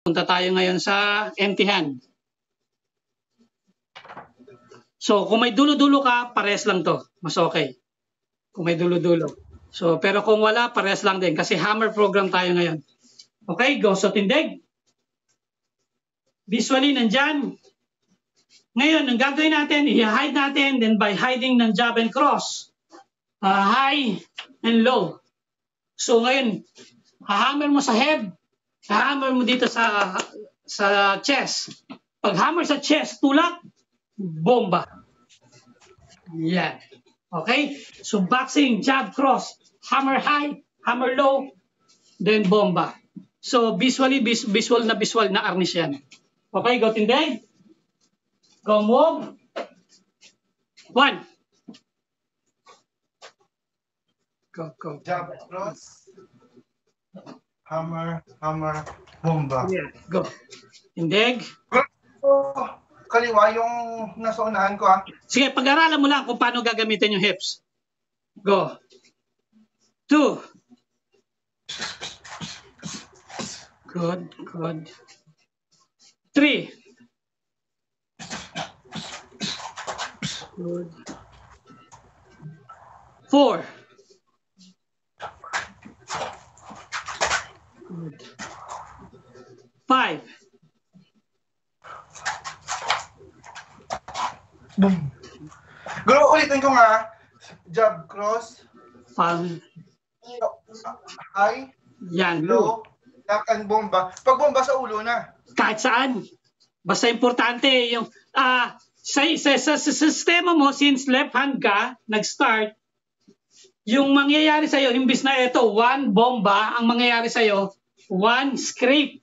Punta tayo ngayon sa empty hand. So, kung may dulo-dulo ka, pares lang to. Mas okay. Kung may dulo-dulo. So, pero kung wala, pares lang din. Kasi hammer program tayo ngayon. Okay, go. So, tindig. Visually, nandyan. Ngayon, ang gagawin natin, i-hide natin, then by hiding ng jab and cross. High and low. So, ngayon, hahammer mo sa head. Hahammer mo dito sa chest. Pag hammer sa chest, tulak, bomba. Yan. Okay? So boxing, jab, cross, hammer high, hammer low, then bomba. So visually, visual na arnis yan. Okay, go tindig. Go move. 1. Go. Jab, cross. Hammer, bomba. Yeah, go. Tindig. Kaliwa yung nasa unahan ko Sige, pag-aralan mo lang kung paano gagamitin yung hips. Go. 2. Good. 3. Good. 4. Good. 5. Boom. Guro, ulitin ko nga. Jab, cross. High. Yan. Low. Lock and bomba. Pag bomba sa ulo na. Kahit saan. Basta importante yung sa sistema mo, since left hand ka, nag-start, yung mangyayari sa'yo, imbis na ito, 1 bomba, ang mangyayari sa'yo, 1 scrape.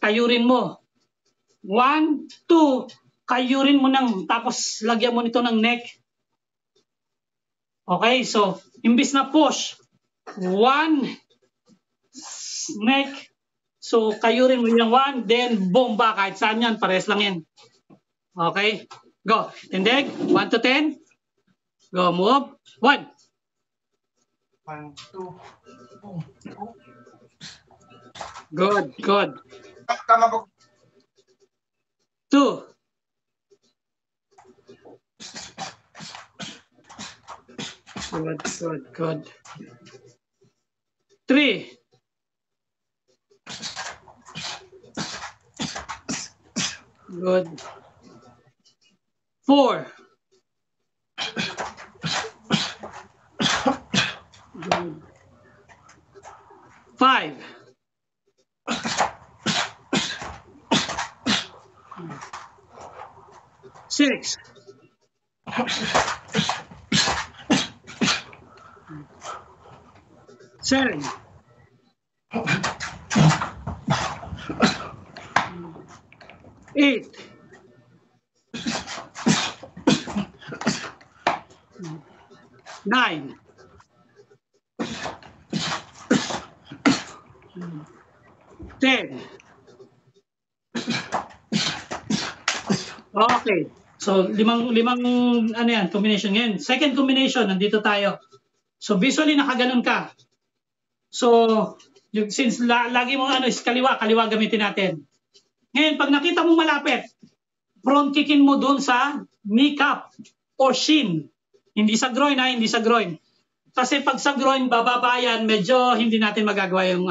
Kayurin mo. 1, 2, kayurin mo tapos lagyan mo nito ng neck. Okay, so, imbis na push, 1 neck, so kayurin mo yung 1, then bomba, kahit saan yan, pares lang yan. Okay, go. Tindig, 1 to 10. Go, move. 1. 1, 2, boom. Good. Tama po. 2. Good. 3. Good. 4. Good. 5. 6. 7. 8. 9. 10. Okay. So, limang ano yan, combination ngayon. Second combination, nandito tayo. So, visually nakaganon ka. So, since lagi mo is kaliwa gamitin natin. Ngayon, pag nakita mo malapit, front kickin mo dun sa kneecap or shin. Hindi sa groin hindi sa groin. Kasi pag sa groin, bababa yan, medyo hindi natin magagawa yung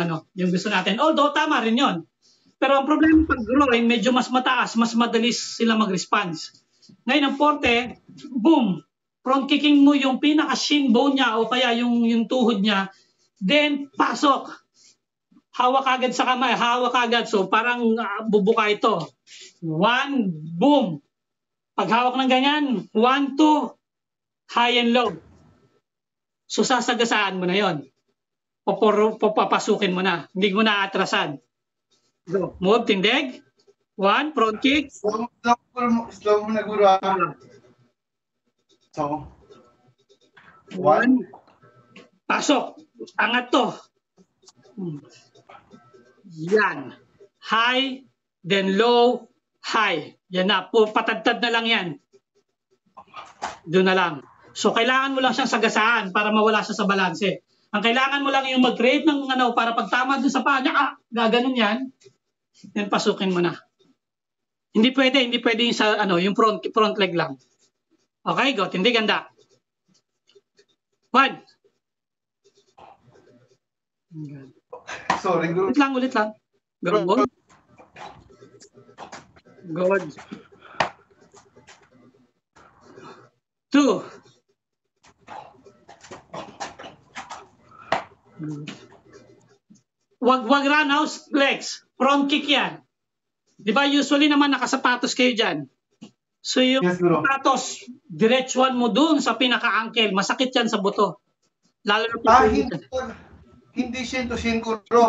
gusto natin. Although, tama rin yon. Pero ang problema pag groin, medyo mas mataas, mas madalis sila mag-response. Ngayon, ang forte, boom, front kicking mo yung pinaka-shin bone niya o kaya yung tuhod niya, then pasok. Hawak agad sa kamay, hawak agad. So parang bubuka ito. 1, boom. Pag hawak ng ganyan, 1, 2, high and low. So sasagasaan mo na yon. Papapasukin mo na. Hindi mo na atrasan. Go. Move, tindig. 1, front kick. Slow mo na guro. So, 1. Pasok. Angat to. Yan. High, then low, high. Yan na. Patadtad na lang yan. Doon na lang. So, kailangan mo lang siyang sagasaan para mawala siya sa balanse. Ang kailangan mo lang yung mag-create ng para pag tama doon sa paa niya, gaganon yan. Then pasukin mo na. Hindi pwede yung sa yung front leg lang. Okay, go. Hindi ganda. 1. Sorry, Guru. Ulit lang. Good. Good. 2. Wag roundhouse legs. Front kick yan. Di ba usually naman nakasapatos kayo dyan? So yung sapatos, diretsuan mo dun sa pinaka-ankle. Masakit yan sa buto. Lalo na hindi shin to shin, Guru.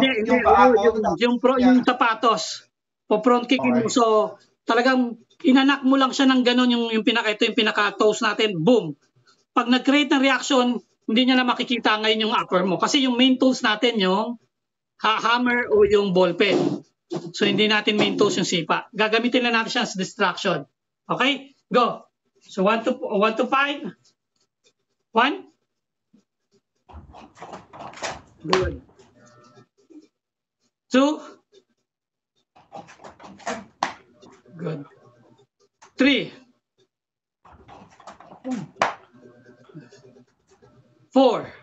Yung sapatos. Po-front kick mo. So talagang inanak mo lang siya ng ganun yung pinaka-toes natin. Boom. Pag nag-create ng reaction, hindi niya na makikita ngayon yung upper mo. Kasi yung main tools natin yung hammer o yung ball pen. So hindi natin main tools yung sipa. Gagamitin na natin siya as distraction. Okay? Go. So 1 to 5. 1. Good. 2. Good. 3. 4.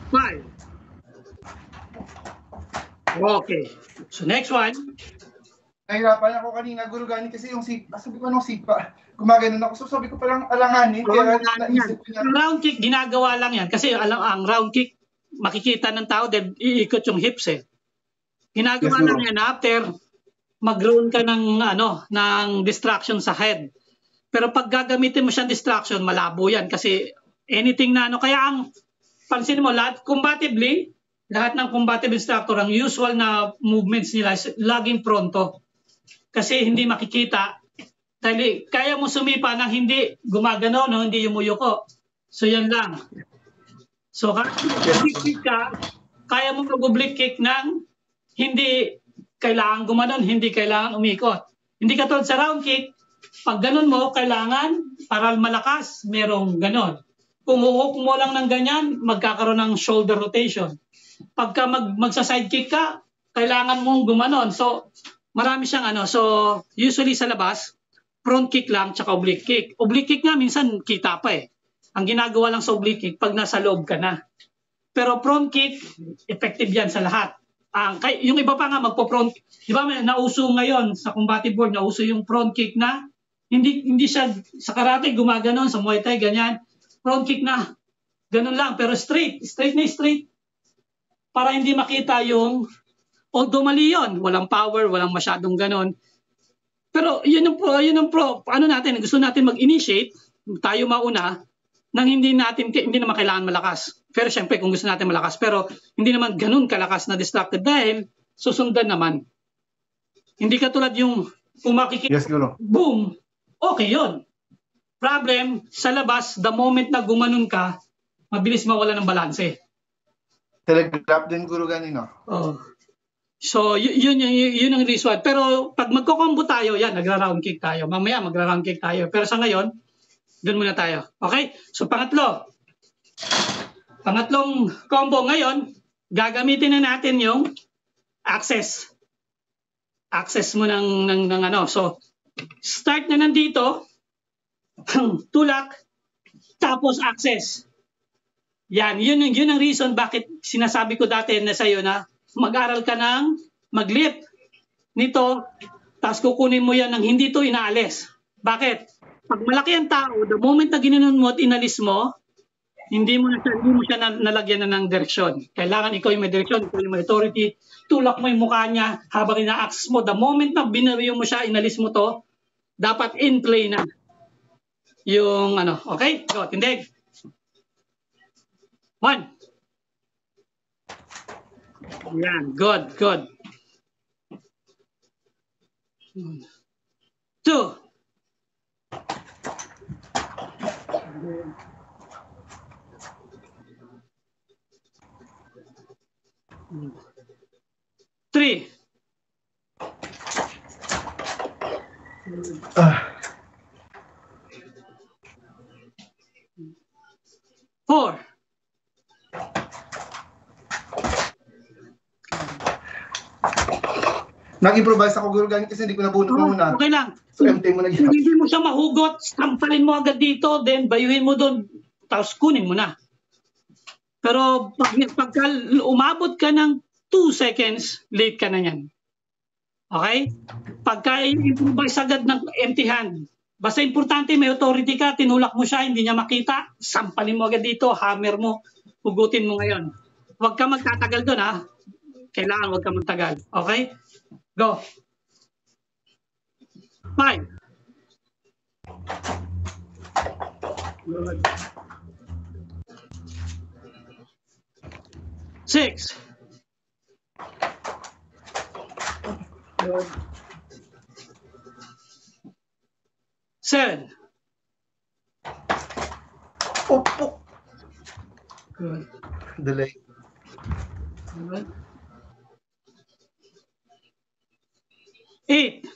5. Okay. So next one. Nahirapan ako kanina, Guru Gani, kasi yung sipa, sabi ko sipa, gumaganon ako. So sabi ko palang alanganin, kaya naisip ko niya. Round kick, ginagawa lang yan. Kasi ang round kick, makikita ng tao dahil iikot yung hips eh. Ginagawa lang yan after mag-roll ka ng distraction sa head. Pero pag gagamitin mo siyang distraction, malabo yan. Kasi anything na kaya ang pansin mo, combatively, lahat ng combative instructor, ang usual na movements nila is laging pronto. Kasi hindi makikita. Dahil kaya mo sumipa nang hindi gumagano, hindi yumuyuko. So yan lang. So oblique kick ka, kaya mo mag-oblique kick ng hindi kailangan gumanon, hindi kailangan umikot. Hindi katulad sa round kick, pag ganon mo, kailangan para malakas, merong ganon. Kung uhok mo lang ng ganyan, magkakaroon ng shoulder rotation. Pagka magsa-side kick ka, kailangan mong gumanon. So, marami siyang So, usually sa labas, front kick lang, tsaka oblique kick. Oblique kick nga, minsan kita pa eh. Ang ginagawa lang sa oblique kick, pag nasa loob ka na. Pero front kick, effective yan sa lahat. Yung iba pa nga, magpo-front. Di ba, nauso ngayon sa combative board, nauso yung front kick na, hindi siya, sa karate, gumaganon, sa Muay Thai, ganyan. Front kick na, ganun lang, pero straight na straight. Para hindi makita yung, although mali yun, walang power, walang masyadong ganon. Pero yun ang pro, gusto natin mag-initiate, tayo mauna, nang hindi naman kailangan malakas. Pero syempre, kung gusto natin malakas, pero hindi naman ganun kalakas na distracted dahil susundan naman. Hindi katulad yung, kung makikita, boom, okay yun. Problem, sa labas, the moment na gumanon ka, mabilis mawala ng balanse. Telegraph din, Guru Gani, no? Oh. So, yun ang reason. Pero pag magko-combo tayo, yan, nagra-round kick tayo. Mamaya magra-round kick tayo. Pero sa ngayon, dun muna tayo. Okay? So, pangatlong combo ngayon, gagamitin na natin yung access. Access mo ng So, start na nandito, tulak, tapos access. Yan, yun ang reason bakit sinasabi ko dati na sa'yo na mag-aral ka ng mag-lift nito, tapos kukunin mo yan ng hindi to inaalis. Bakit? Pag malaki ang tao, the moment na ginanon mo at inalis mo, hindi mo siya nalagyan na ng direksyon. Kailangan ikaw yung may direksyon, ikaw yung may authority, tulak mo yung mukha niya habang ina-access mo. The moment na binariyo mo siya, inalis mo to, dapat in play na. Yung okay? Go, tindig. 1. Yan, good. 2. 3. 4. Nag-improvise ako guru ganit kasi hindi ko nabunot muna. Okay lang. So empty mo na Kung hindi mo siya mahugot, sampalin mo agad dito, then bayuhin mo doon, tapos kunin mo na. Pero pagka umabot ka ng 2 seconds, late ka na yan. Okay? Pagka improvise agad ng empty hand, basta importante may authority ka, tinulak mo siya, hindi niya makita, sampalin mo agad dito, hammer mo, hugutin mo ngayon. Huwag ka magtatagal doon, ha? Kailangan huwag ka magtagal. Okay? Go. 5. Good. 6. Good. 7. Oh. Good. Delay. Good. 8.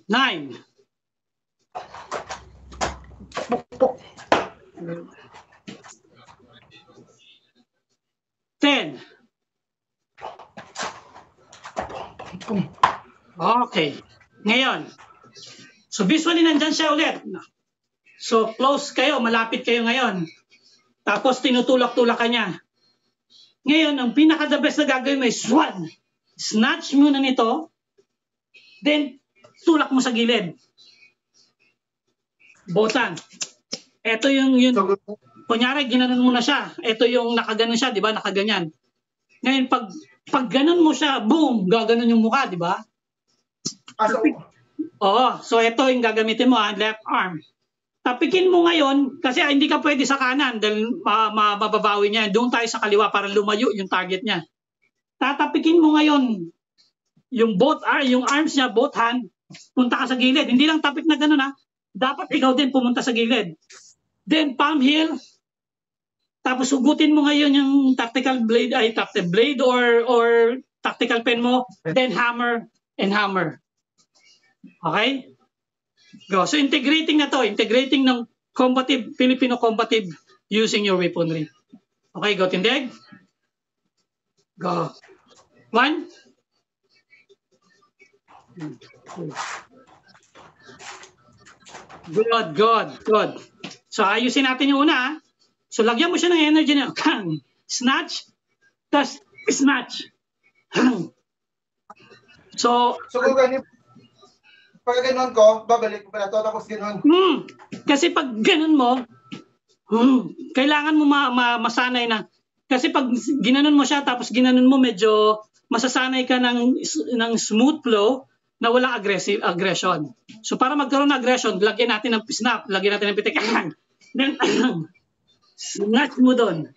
Nine. Good. 10. Okay. Ngayon. So visually nandyan siya ulit. So close kayo, malapit kayo ngayon. Tapos tinutulak-tulak ka niya. Ngayon, ang pinaka-the best na gagawin mo is one. Snatch mo na nito. Then, tulak mo sa gilid. Botan. Ito yung kunyari, ginanon mo na siya. Ito yung nakaganon siya, di ba? Nakaganyan. Ngayon, pag ganon mo siya, boom, gaganon yung mukha, di ba? Oo, so ito yung gagamitin mo, left arm. Tapikin mo ngayon, kasi hindi ka pwede sa kanan dahil mababawi niya. Doon tayo sa kaliwa para lumayo yung target niya. Tatapikin mo ngayon yung yung arms niya, both hand, punta ka sa gilid. Hindi lang tapik na gano'n, ha. Dapat ikaw din pumunta sa gilid. Then palm heel. Tapos hugutin mo ngayon yung tactical blade or tactical pen mo. Then hammer and hammer. Okay? Go. So integrating na to. Integrating ng Filipino combative using your weaponry. Okay, go tindig. Go. 1. Good. So ayusin natin yung una, ha? So lagyan mo siya ng energy niya. Snatch. Tapos snatch. So ganito. Pag gano'n ko, babalik ko pala to, tapos gano'n. Kasi pag gano'n mo, kailangan mo masanay na. Kasi pag ginanon mo siya, tapos ginanon mo, medyo masasanay ka ng smooth flow na walang aggression. So para magkaroon ng aggression, lagyan natin ng snap, lagyan natin ng pitik. Then, snatch mo doon.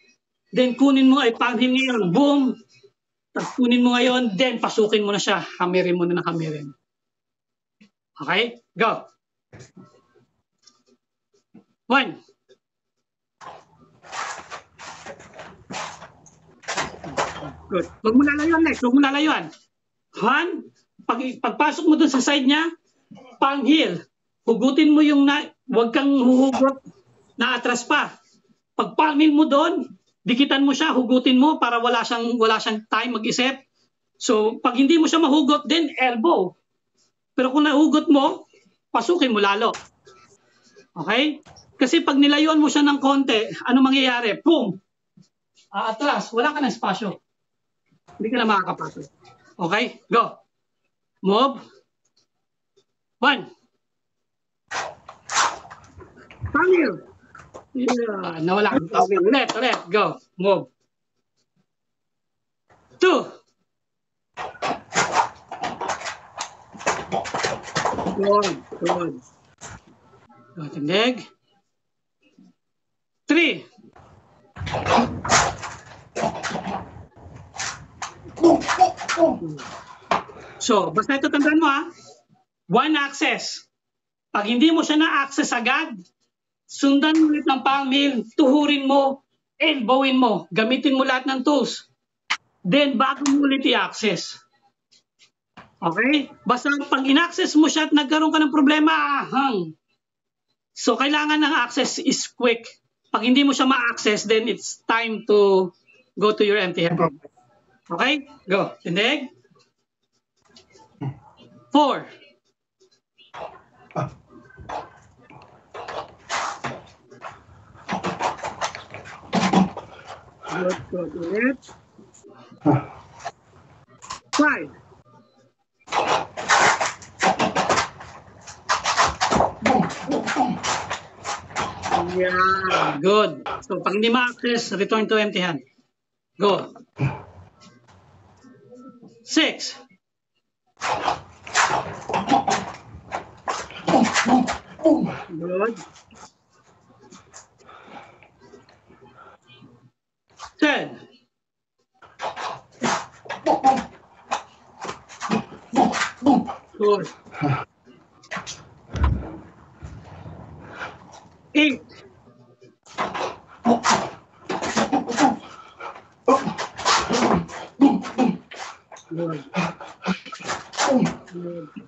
Then kunin mo, panghin ngayon, boom. Tapos kunin mo ngayon, then pasukin mo na siya. Hamirin mo na hamirin. Okay, go. 1. Good. Huwag mo lalayuan, Lex. Huwag mo lalayuan. 1. Pagpasok mo dun sa side niya, pang heel. Hugutin mo yung huwag kang huhugot na atras pa. Pag palmil mo doon, dikitan mo siya, hugutin mo para wala siyang time mag-isip. So, pag hindi mo siya mahugot, then elbow. Pero kung nahugot mo, pasukin mo lalo. Okay? Kasi pag nilayuan mo siya ng konti, ano mangyayari? Boom! Atras, wala ka ng espasyo. Hindi ka na makakapasok. Okay? Go. Move. 1. Pangil. Yeah, nawala. Okay, ulit. Go. Move. 2. Good. Tindig. 3. So, basta ito tandaan mo, ha. 1 access. Pag hindi mo siya na-access agad, sundan mo ulit ng palm heel, tuhurin mo, elbowin mo, gamitin mo lahat ng tools. Then, bago mo ulit i-access. Okay? Basta pag in-access mo siya at nagkaroon ka ng problema, So, kailangan ng access is quick. Pag hindi mo siya ma-access, then it's time to go to your empty hand. Okay? Go. Tindig. 4. Good. Ulit. 5. Yeah, good. So, pag hindi ma-access, return to empty hand. Go. 6. Good. 10. Good. 8. Good. Good.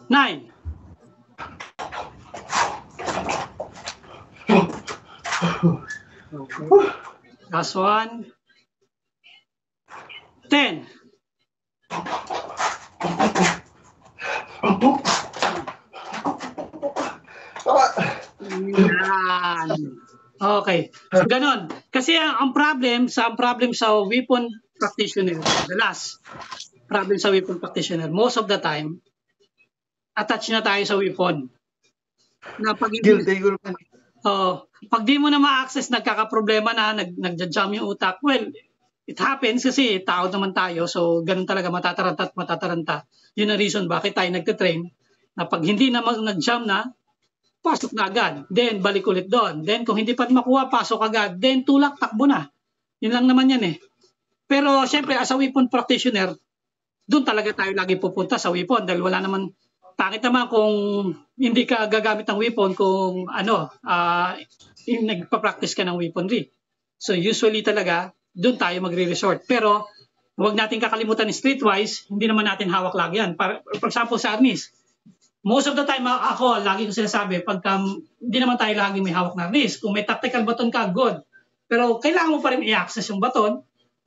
9. Okay. Last one. 10. Yan. Okay. So, ganon. Kasi ang problem sa weapon practitioner, the last problem sa weapon practitioner, most of the time, attach na tayo sa weapon. Na pag pag di mo na ma-access, nagkakaproblema na, nag-jam yung utak. Well, it happens kasi tao naman tayo, so ganun talaga, matataranta. Yun ang reason bakit tayo nagtitrain, na pag hindi na nag-jam na, pasok na agad. Then, balik ulit doon. Then, kung hindi pa makuha, pasok agad. Then, tulak, takbo na. Yun lang naman yan eh. Pero, syempre, as a weapon practitioner, doon talaga tayo lagi pupunta sa weapon dahil wala naman, pangit naman kung hindi ka gagamit ng weapon kung nagpa-practice ka ng weaponry. So, usually talaga, doon tayo magre-resort. Pero, huwag natin kakalimutan streetwise, hindi naman natin hawak lagi yan. For example, sa arnis, most of the time, ako, lagi ko sinasabi, pagka hindi naman tayo lagi may hawak na arnis. Kung may tactical baton ka, good. Pero kailangan mo pa rin i-access yung baton,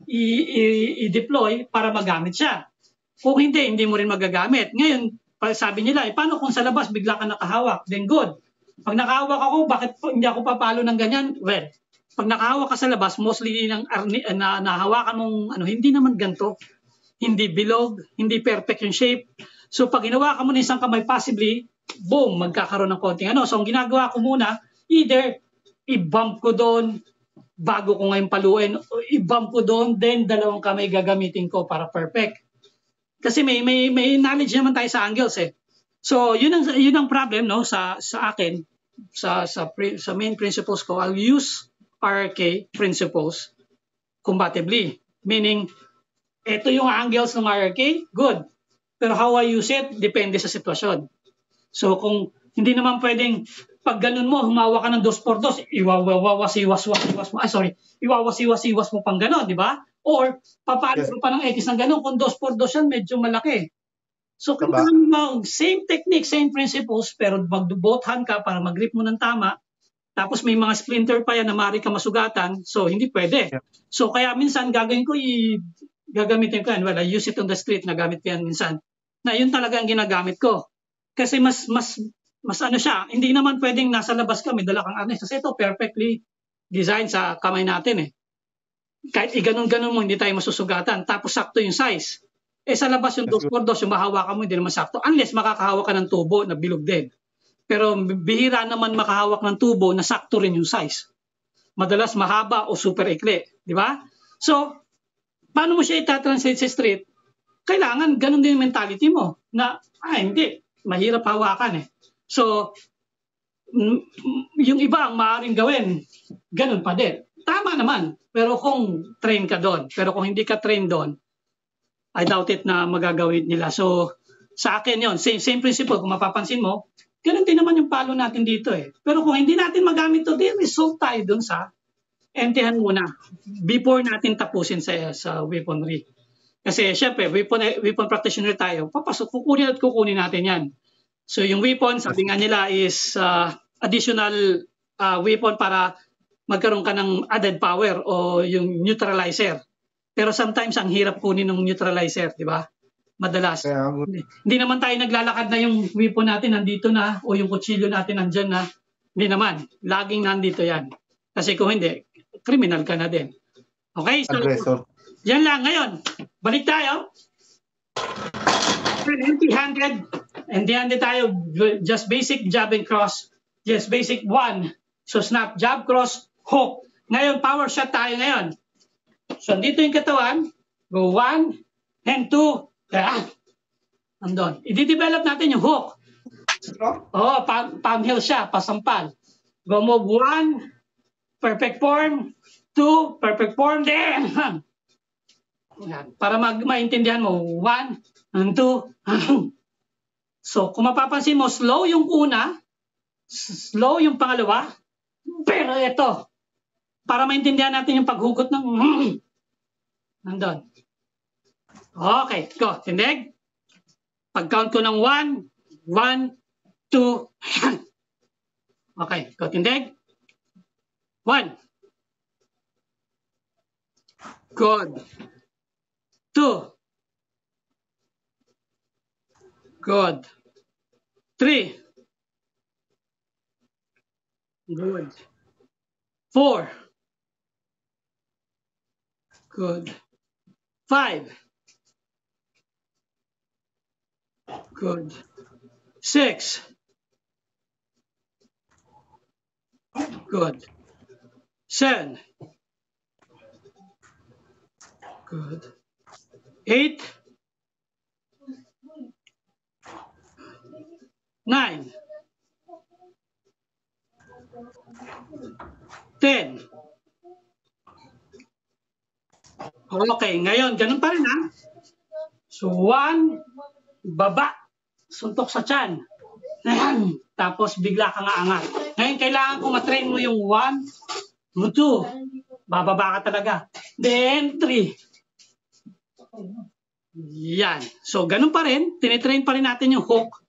i-deploy para magamit siya. Kung hindi mo rin magagamit. Ngayon, sabi nila, paano kung sa labas bigla ka nakahawak? Then good. Pag nakahawak ako, bakit hindi ako papalo ng ganyan? Well, pag nakahawak ka sa labas, mostly nahawakan mong hindi naman ganito. Hindi bilog, hindi perfect yung shape. So pag hinawakan mo ng isang kamay, possibly, boom, magkakaroon ng konting So ang ginagawa ko muna, either i-bump ko doon, bago ko ngayon paluin, i-bump ko doon, then dalawang kamay gagamitin ko para perfect. Kasi may knowledge naman tayo sa angles eh. So yun ang problem sa akin, sa main principles ko. I'll use RRK principles combatively. Meaning, ito yung angles ng RRK, good. Pero how I use it, depende sa sitwasyon. So kung hindi naman pwedeng, pag ganun mo, humawa ka ng 2x2, iwawasiwas mo pang ganun, di ba? Or, papalo mo pa ng X ng ganun, kung 2x2 yan, medyo malaki. So, kailangan mo, same technique, same principles, pero mag-both hand ka para mag-grip mo ng tama, tapos may mga splinter pa yan na maaari ka masugatan, so hindi pwede. So, kaya minsan, gagawin ko, gagamitin ko yan. Well, I use it on the street, nagamit ko yan minsan. Na yun talaga ang ginagamit ko. Kasi mas siya, hindi naman pwedeng nasa labas kami, dala kang arnes. Kasi ito perfectly designed sa kamay natin eh. Kahit iganon-ganon mo, hindi tayo masusugatan. Tapos sakto yung size. Sa labas yung 2x2, yung mahawakan mo, hindi naman sakto. Unless makakahawak ka ng tubo na bilog din. Pero bihira naman makahawak ng tubo na sakto rin yung size. Madalas mahaba o super ikli. Di ba? So, paano mo siya itatranslate sa street? Kailangan ganun din yung mentality mo na, hindi, mahirap hawakan eh. So, yung iba ang maaaring gawin, ganun pa din. Tama naman, pero kung train ka doon. Pero kung hindi ka train doon, I doubt it na magagawin nila. So, sa akin yon, same principle, kung mapapansin mo, ganun din naman yung palo natin dito eh. Pero kung hindi natin magamit to, then result tayo doon sa empty-hand muna before natin tapusin sa weaponry. Kasi syempre, weapon practitioner tayo, kukunin natin yan. So yung weapon, sabi nga nila is additional weapon para magkaroon ka ng added power o yung neutralizer. Pero sometimes ang hirap kunin ng neutralizer, di ba? Madalas. Hindi naman tayo naglalakad na yung weapon natin nandito na o yung kutsilyo natin nandyan na. Hindi naman. Laging nandito yan. Kasi kung hindi, criminal ka na din. Okay? So, Aggressor. yan lang. Ngayon, balik tayo. Empty-handed. Empty-handed tayo. Just basic jab and cross. Just basic 1. So snap, jab, cross, hook. Ngayon, power shot tayo ngayon. So dito yung katawan. Go 1 and 2. Andun. I-develop natin yung hook. Oh, palm heel siya, pasampal. Go move 1, perfect form. 2, perfect form. Then, yan. Para maintindihan mo, 1 and 2. So, kung mapapansin mo, slow yung una, slow yung pangalawa, pero ito, para maintindihan natin yung paghugot ng nandun. Okay, go. Tindig. Pag-count ko ng 1, 1, 2, okay, go. Tindig. 1. Good. 2. Good. 3. Good. 4. Good. 5. Good. 6. Good. 7. Good. 8. 9. 10. Okay, ngayon, ganun pa rin ha. So, 1, baba, suntok sa tiyan. Tapos, bigla kang aangat. Ngayon, kailangan ko matrain mo yung 1, 2, bababa ka talaga. Then, 3. Yan. So, ganun pa rin. Tinitrain pa rin natin yung hook.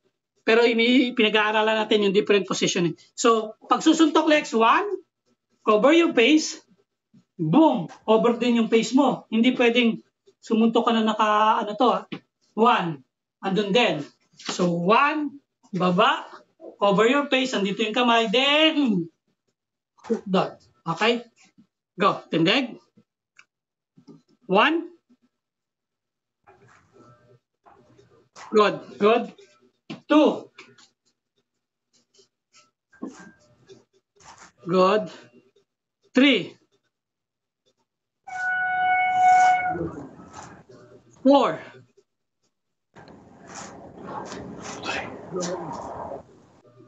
Pero pinag-aaralan natin yung different positioning. So, pag susuntok legs, 1, cover your face. Boom! Over din yung face mo. Hindi pwedeng sumuntok ka na naka, 1. Andun din. So, 1, baba, cover your face. Andito yung kamay. Then, hook down. Okay? Go. Tindig. 1. Good. Good. 2. Good. 3. 4.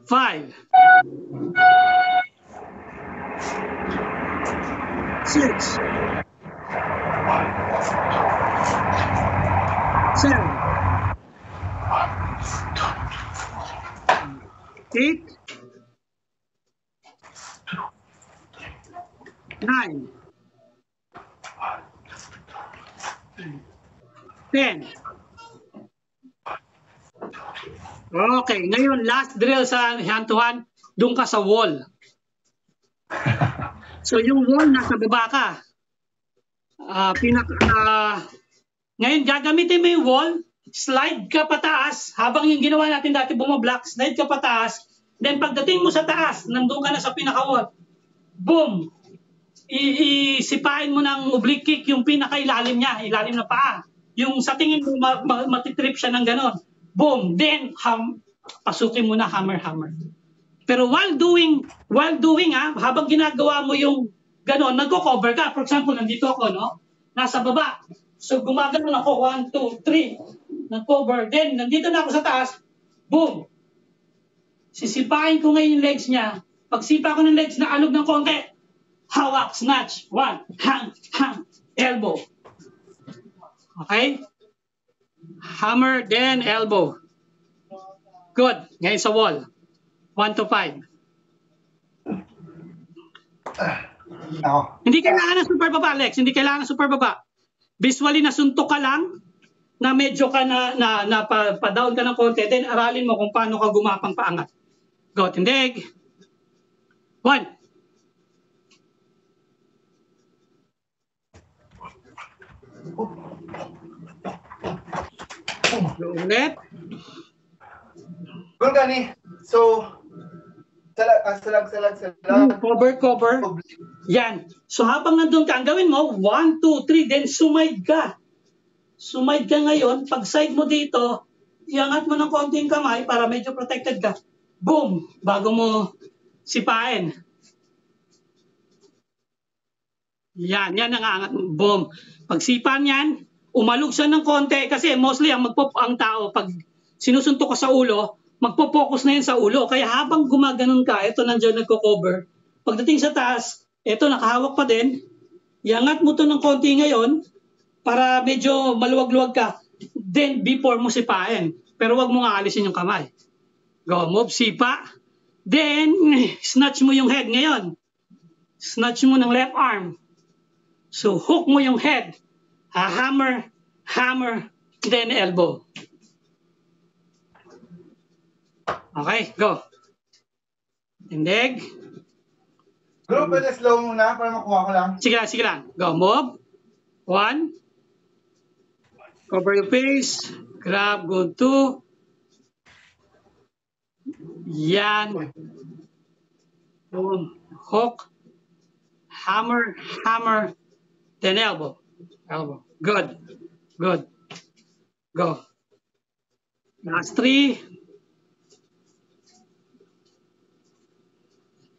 5. 6. 7. 8. 9. 10. Okay, ngayon last drill sa hand to hand, doon ka sa wall. So yung wall nasa baba ka. Ngayon gagamitin mo yung wall, slide ka pataas, habang yung ginawa natin dati bumablock, slide ka pataas, then pagdating mo sa taas, nandun ka na sa pinaka-wall. Boom! Isipain mo ng oblique kick yung pinaka-ilalim niya, ilalim na paa. Yung sa tingin mo matitrip siya ng ganon. Boom! Then, pasukin mo na hammer. Pero while doing habang ginagawa mo yung ganon, nagko-cover ka. For example, nandito ako, no? Nasa baba. So, gumagano ako, 1, 2, 3. Nag-cover. Then, nandito na ako sa taas. Boom! Sisipain ko ngayon yung legs niya. Pagsipa ko ng legs na alog ng konti, hawak, snatch. 1, hang, elbow. Okay? Hammer, then elbow. Good. Ngayon sa wall. 1 to 5. Hindi kailangan ng super baba, Alex. Hindi kailangan ng super baba. Visually, nasuntok ka lang na medyo ka pa-down ka ng konti, then aralin mo kung paano ka gumapang paangat. Go, tindig. 1. Ulit. Guru Gani, so, salag. Cover. Yan. So habang nandun ka, ang gawin mo, 1, 2, 3, then sumide ka. Sumide ka ngayon, pag side mo dito, iangat mo ng konting kamay para medyo protected ka. Boom! Bago mo sipain. Yan ang aangat mo. Boom! Pag sipan yan, umalog siya ng konti kasi mostly ang tao, pag sinusuntok ka sa ulo, magpo-focus na yan sa ulo. Kaya habang gumaganon ka, ito nandiyan nagko-cover. Pagdating sa taas, ito nakahawak pa din. Iangat mo to ng konti ngayon para medyo maluwag-luwag ka. Then, before mo sipain. Pero wag mo nga alisin yung kamay. Go, move, sipa. Then, snatch mo yung head ngayon. Snatch mo ng left arm. So, hook mo yung head. Hammer, then elbow. Okay, go. Tindig. Guru, pwede slow muna para makuha ko lang. Sige lang. Go, move. 1. Cover your face. Grab, go 2. Yan. Boom. Hook. Hammer, then elbow. Good. Go. Last 3.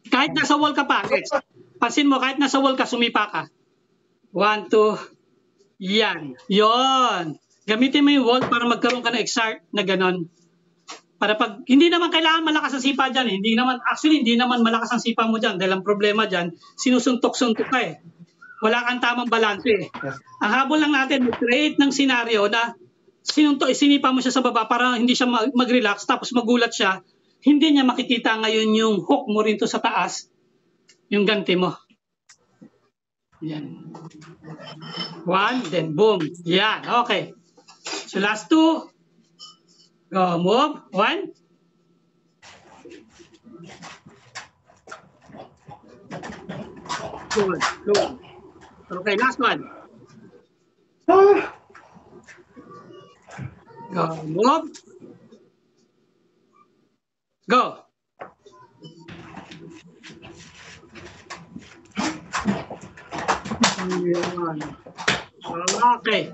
Kahit nasa wall ka pa, next. Pansin mo, kahit nasa wall ka, sumipa ka. 1, 2. Yan. Yon. Gamitin mo yung wall para magkaroon ka ng exert na ganon. Para pag, hindi naman kailangan malakas ang sipa dyan. Hindi naman malakas ang sipa mo dyan. Dahil ang problema dyan, sinusuntok-suntok ka eh. Wala kang tamang balanse eh. Yes. Ang habol lang natin, mag-create ng senaryo na sinipa mo siya sa baba para hindi siya mag-relax, tapos magulat siya. Hindi niya makikita ngayon yung hook mo rin to sa taas, yung ganti mo. Yan. 1, then boom. Yan, okay. So last 2. Go, move. 1. Good. Okay, last 1. Go, move. Go. Okay.